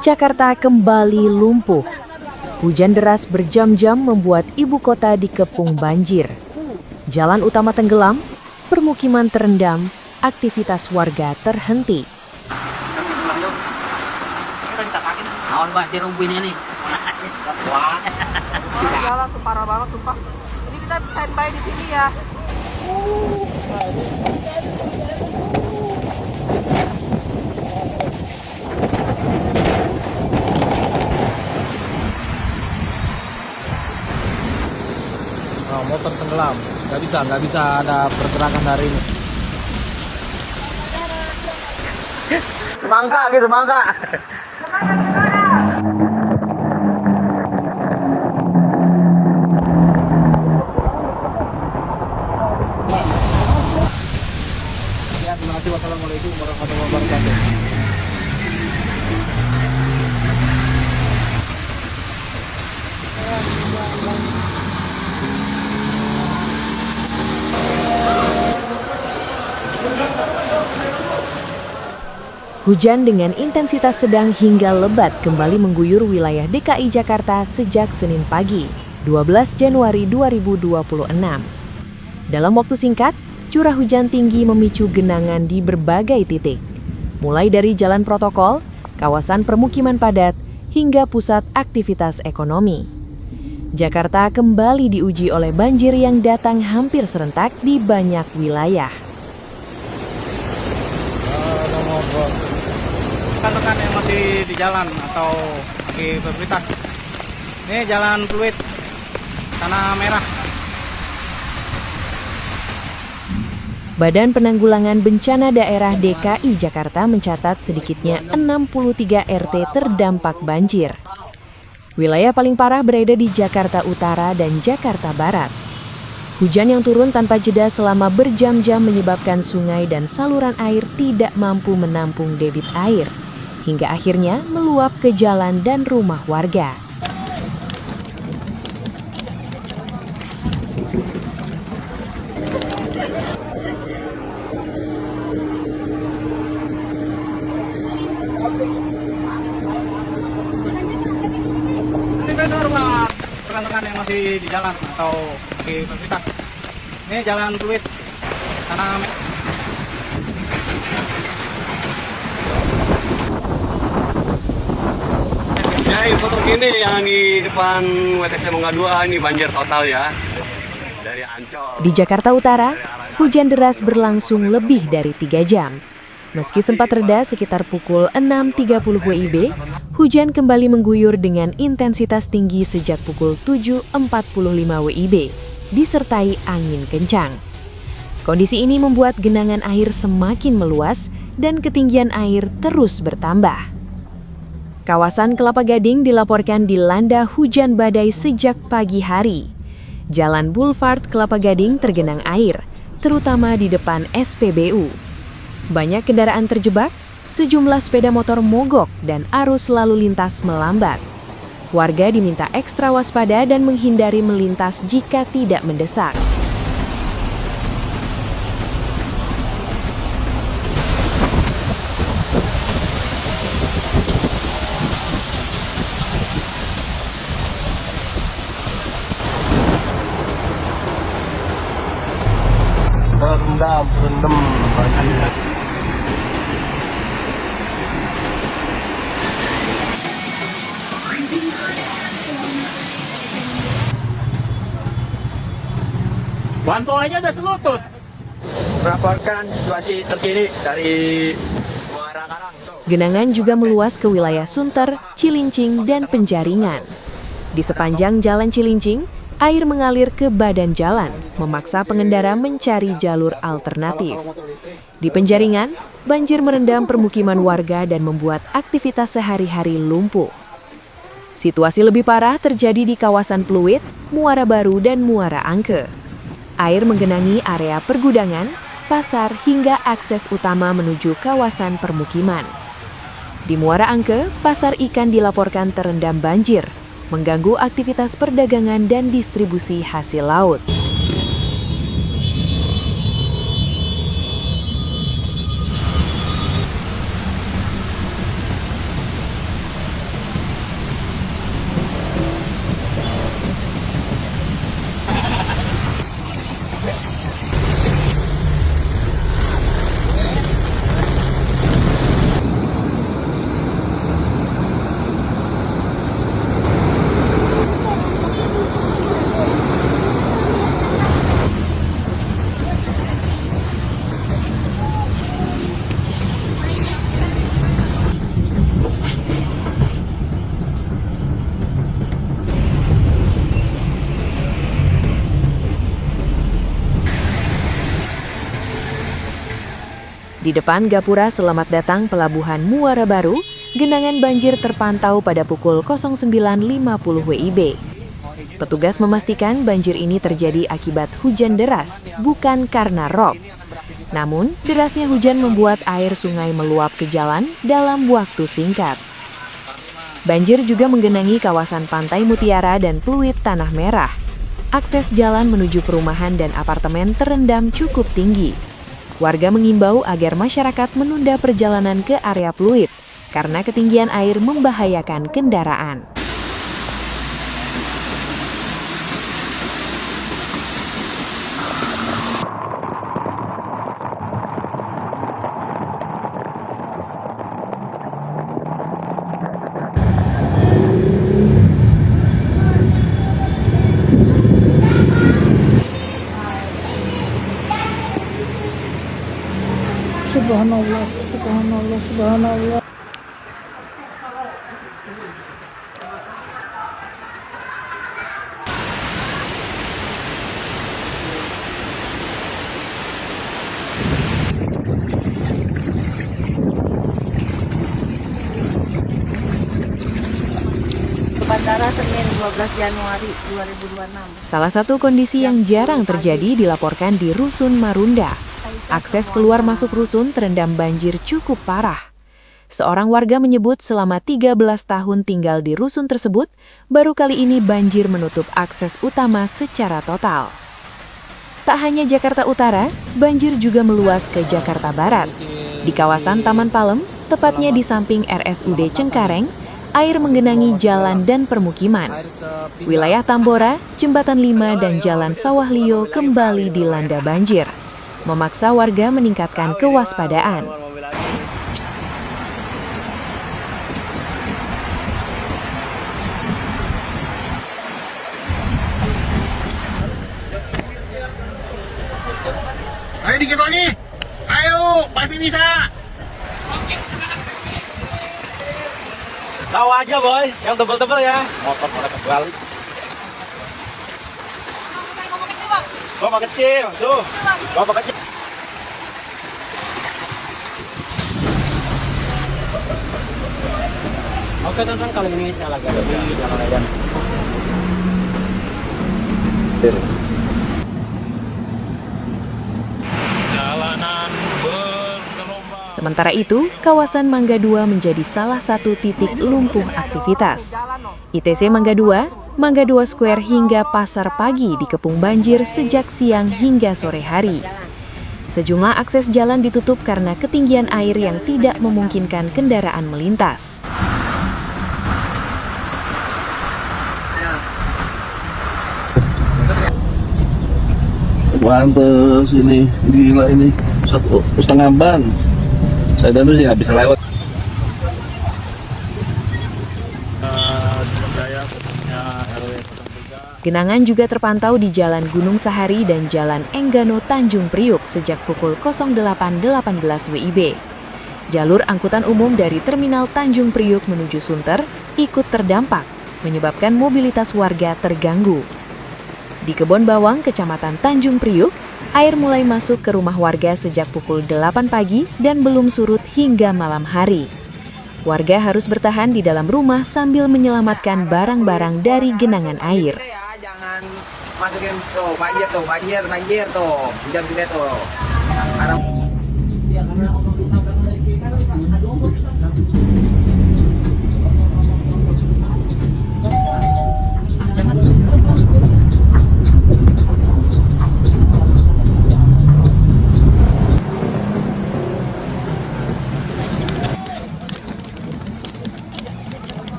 Jakarta kembali lumpuh. Hujan deras berjam-jam membuat ibu kota dikepung banjir. Jalan utama tenggelam, permukiman terendam, aktivitas warga terhenti. Jalan tuh parah banget sumpah. Ini kita standby di sini ya. Motor tenggelam, nggak bisa ada pergerakan hari ini. Semangka gitu, semangka. Ya, terima kasih. Wassalamualaikum warahmatullahi wabarakatuh. Hujan dengan intensitas sedang hingga lebat kembali mengguyur wilayah DKI Jakarta sejak Senin pagi, 12 Januari 2026. Dalam waktu singkat, curah hujan tinggi memicu genangan di berbagai titik, mulai dari jalan protokol, kawasan permukiman padat, hingga pusat aktivitas ekonomi. Jakarta kembali diuji oleh banjir yang datang hampir serentak di banyak wilayah. Rekan-rekan yang masih di jalan atau lagi beraktivitas, ini jalan Pluit, Tanah Merah. Badan Penanggulangan Bencana Daerah DKI Jakarta mencatat sedikitnya 63 RT terdampak banjir. Wilayah paling parah berada di Jakarta Utara dan Jakarta Barat. Hujan yang turun tanpa jeda selama berjam-jam menyebabkan sungai dan saluran air tidak mampu menampung debit air, hingga akhirnya meluap ke jalan dan rumah warga. Rekan-rekan yang masih di jalan atau lagi beraktivitas, ini jalan Pluit, Tanah Merah. Ya, info terkini yang di depan WTC Mangga 2 ini banjir total ya. Dari Ancol. Di Jakarta Utara, hujan deras berlangsung lebih dari 3 jam. Meski sempat reda sekitar pukul 6.30 WIB, hujan kembali mengguyur dengan intensitas tinggi sejak pukul 7.45 WIB, disertai angin kencang. Kondisi ini membuat genangan air semakin meluas dan ketinggian air terus bertambah. Kawasan Kelapa Gading dilaporkan dilanda hujan badai sejak pagi hari. Jalan Boulevard Kelapa Gading tergenang air, terutama di depan SPBU. Banyak kendaraan terjebak, sejumlah sepeda motor mogok dan arus lalu lintas melambat. Warga diminta ekstra waspada dan menghindari melintas jika tidak mendesak. Berendam banjir. Bantuan aja udah selutut. Melaporkan situasi terkini dari Muara Karang. Genangan juga meluas ke wilayah Sunter, Cilincing, dan Penjaringan. Di sepanjang Jalan Cilincing, air mengalir ke badan jalan, memaksa pengendara mencari jalur alternatif. Di Penjaringan, banjir merendam permukiman warga dan membuat aktivitas sehari-hari lumpuh. Situasi lebih parah terjadi di kawasan Pluit, Muara Baru, dan Muara Angke. Air menggenangi area pergudangan, pasar, hingga akses utama menuju kawasan permukiman. Di Muara Angke, pasar ikan dilaporkan terendam banjir, mengganggu aktivitas perdagangan dan distribusi hasil laut. Di depan Gapura Selamat Datang Pelabuhan Muara Baru, genangan banjir terpantau pada pukul 09.50 WIB. Petugas memastikan banjir ini terjadi akibat hujan deras, bukan karena rob. Namun, derasnya hujan membuat air sungai meluap ke jalan dalam waktu singkat. Banjir juga menggenangi kawasan Pantai Mutiara dan Pluit Tanah Merah. Akses jalan menuju perumahan dan apartemen terendam cukup tinggi. Warga mengimbau agar masyarakat menunda perjalanan ke area Pluit karena ketinggian air membahayakan kendaraan. Subhanallah, subhanallah, subhanallah. Bandara Senin 12 Januari 2026. Salah satu kondisi yang jarang terjadi dilaporkan di Rusun Marunda. Akses keluar masuk rusun terendam banjir cukup parah. Seorang warga menyebut selama 13 tahun tinggal di rusun tersebut, baru kali ini banjir menutup akses utama secara total. Tak hanya Jakarta Utara, banjir juga meluas ke Jakarta Barat. Di kawasan Taman Palem, tepatnya di samping RSUD Cengkareng, air menggenangi jalan dan permukiman. Wilayah Tambora, Jembatan 5, dan Jalan Sawah Lio kembali dilanda banjir, memaksa warga meningkatkan kewaspadaan. Ayo dikit lagi. Ayo, pasti bisa. Tahu aja boy, yang tebel-tebel ya. Motor pada kebalik. Bapak kecil, tuh. Bapak kecil. Oke teman-teman, kali ini saya lagi ada di Jalan Raya. Sementara itu, kawasan Mangga 2 menjadi salah satu titik lumpuh aktivitas. ITC Mangga 2, Mangga 2 Square hingga Pasar Pagi dikepung banjir sejak siang hingga sore hari. Sejumlah akses jalan ditutup karena ketinggian air yang tidak memungkinkan kendaraan melintas. Pantes ini, gila ini. 1,5 ban. Saya dan sih nggak bisa lewat. Genangan juga terpantau di Jalan Gunung Sahari dan Jalan Enggano Tanjung Priuk sejak pukul 08.18 WIB. Jalur angkutan umum dari Terminal Tanjung Priuk menuju Sunter ikut terdampak, menyebabkan mobilitas warga terganggu. Di Kebon Bawang, Kecamatan Tanjung Priuk, air mulai masuk ke rumah warga sejak pukul 8 pagi dan belum surut hingga malam hari. Warga harus bertahan di dalam rumah sambil menyelamatkan barang-barang dari genangan air. Jangan masukin tuh banjir tuh. Hujan gede tuh. Arah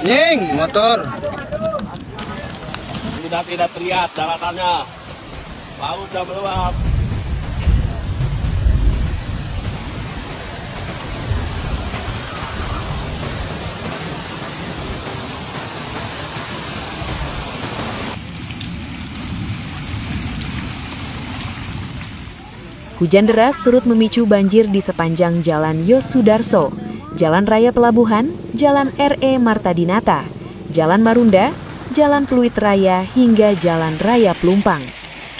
Nying, motor. Sudah tidak terlihat daratannya. Laut sudah meluap. Hujan deras turut memicu banjir di sepanjang Jalan Yosudarso, Jalan Raya Pelabuhan, Jalan RE Marta Dinata, Jalan Marunda, Jalan Pluit Raya, hingga Jalan Raya Pelumpang.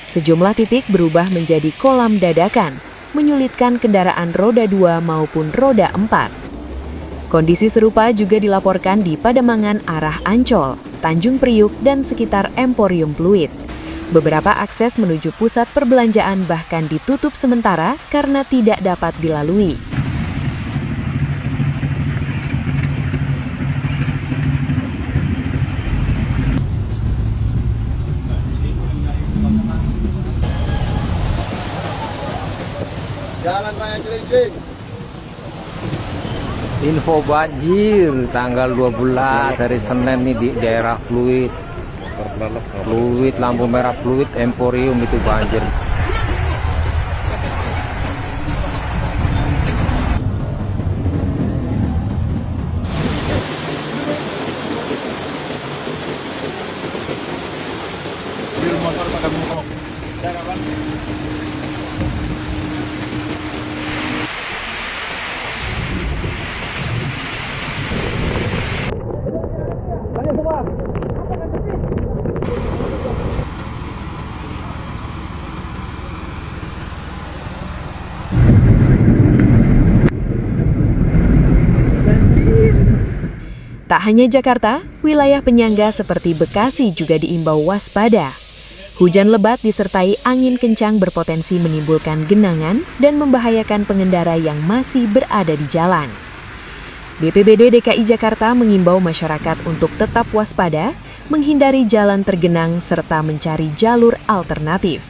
Sejumlah titik berubah menjadi kolam dadakan, menyulitkan kendaraan roda 2 maupun roda 4. Kondisi serupa juga dilaporkan di Pademangan arah Ancol, Tanjung Priuk, dan sekitar Emporium Pluit. Beberapa akses menuju pusat perbelanjaan bahkan ditutup sementara karena tidak dapat dilalui. Jalan Raya Cilincing. Info banjir tanggal 12 hari Senin nih di daerah Pluit, lampu merah Pluit, Emporium itu banjir. Tak hanya Jakarta, wilayah penyangga seperti Bekasi juga diimbau waspada. Hujan lebat disertai angin kencang berpotensi menimbulkan genangan dan membahayakan pengendara yang masih berada di jalan. BPBD DKI Jakarta mengimbau masyarakat untuk tetap waspada, menghindari jalan tergenang serta mencari jalur alternatif.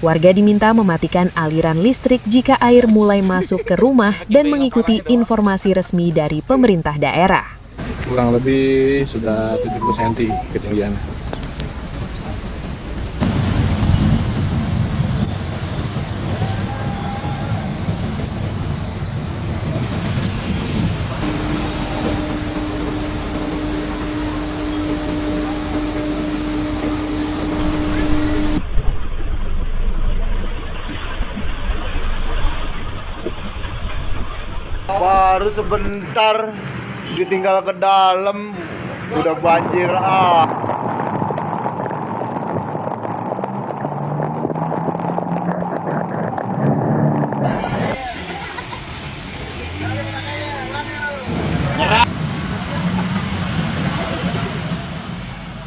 Warga diminta mematikan aliran listrik jika air mulai masuk ke rumah dan mengikuti informasi resmi dari pemerintah daerah. Kurang lebih sudah 70 cm ketinggian. Baru sebentar ditinggal ke dalam udah banjir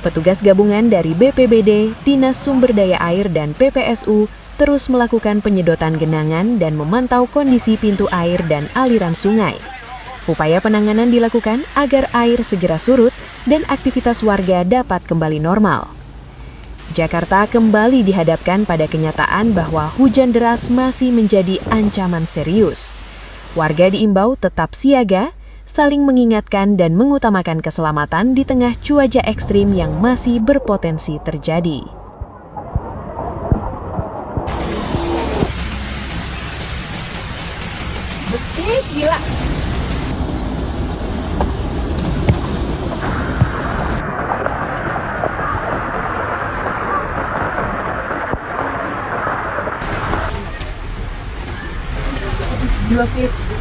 Petugas gabungan dari BPBD, Dinas Sumber Daya Air, dan PPSU terus melakukan penyedotan genangan dan memantau kondisi pintu air dan aliran sungai. Upaya penanganan dilakukan agar air segera surut dan aktivitas warga dapat kembali normal. Jakarta kembali dihadapkan pada kenyataan bahwa hujan deras masih menjadi ancaman serius. Warga diimbau tetap siaga, saling mengingatkan dan mengutamakan keselamatan di tengah cuaca ekstrim yang masih berpotensi terjadi. Gila. gila sih.